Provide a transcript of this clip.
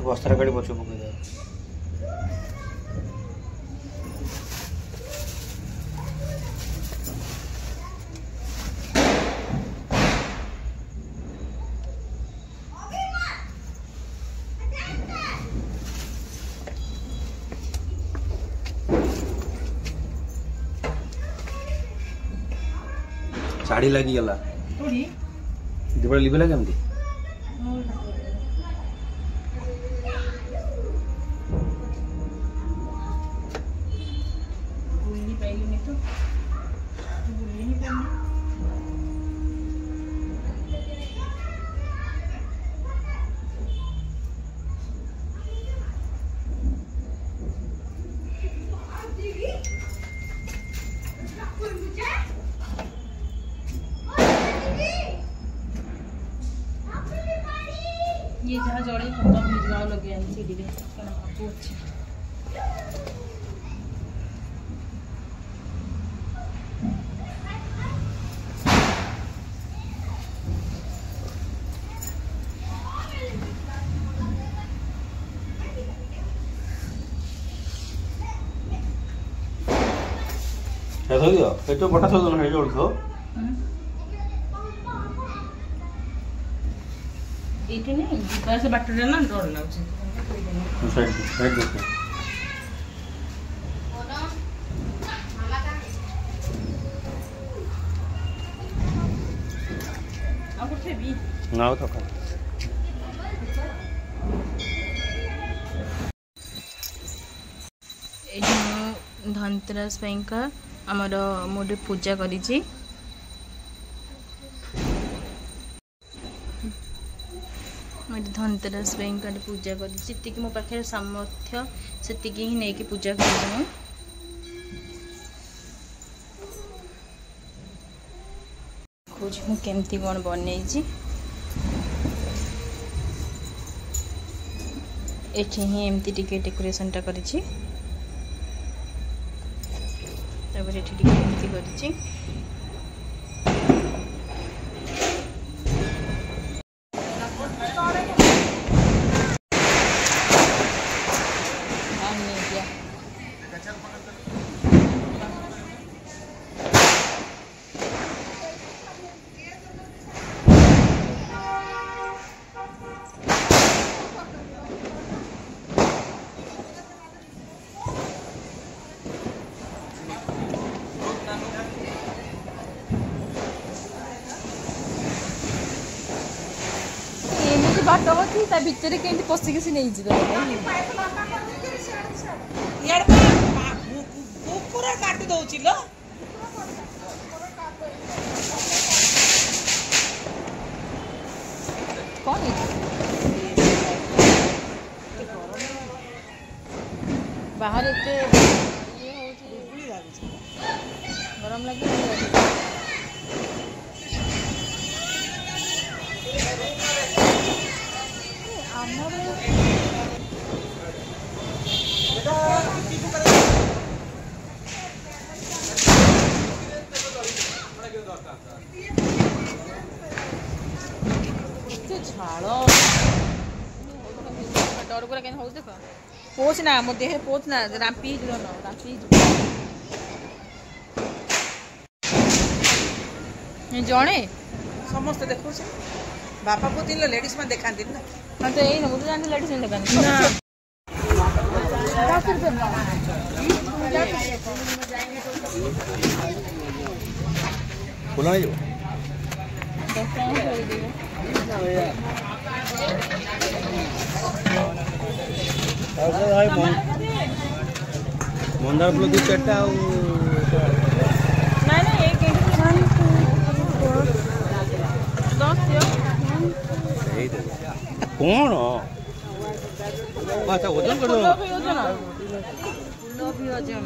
बस्तर गाड़ी पछ पकई दे साड़ी लगी गला दीपड़ लिबेला केमती ये जहाँ जोड़े खत्म भिजवाओ लगे हैं सीढ़ी रे कना आपको अच्छे है तो दियो ए तो बटा सदन है जोड़ थो इटे नहीं जितना से बाटरे ना डर लाउछ साइड देखो अब उठे भी ना तो खा ए धनतेरस का आमर मोटे पूजा करी धनतेरस का पूजा करी मो पाखे सामर्थ्य से ही नहीं पूजा कर खोज मु केमती कौन बन एठी ही एमती टिके डेकोरेशन टा करिछि तबरे एठी टिके एमती करिछि बाट होती ता भितर के पशिक सी नहीं जीव काटी दौची लो कौन बाहर एते गरम लगे डर पूरा हो देख पोच ना मो देह पोच ना रांपी रांपी जड़े समस्त देखो बापा को तीन लेडीज में देखा ना हाँ तो यही ना मुझे जानते लेडीज में देखा खुला मंदार फूल दु चार्टा कौन अच्छा वजन कर वजन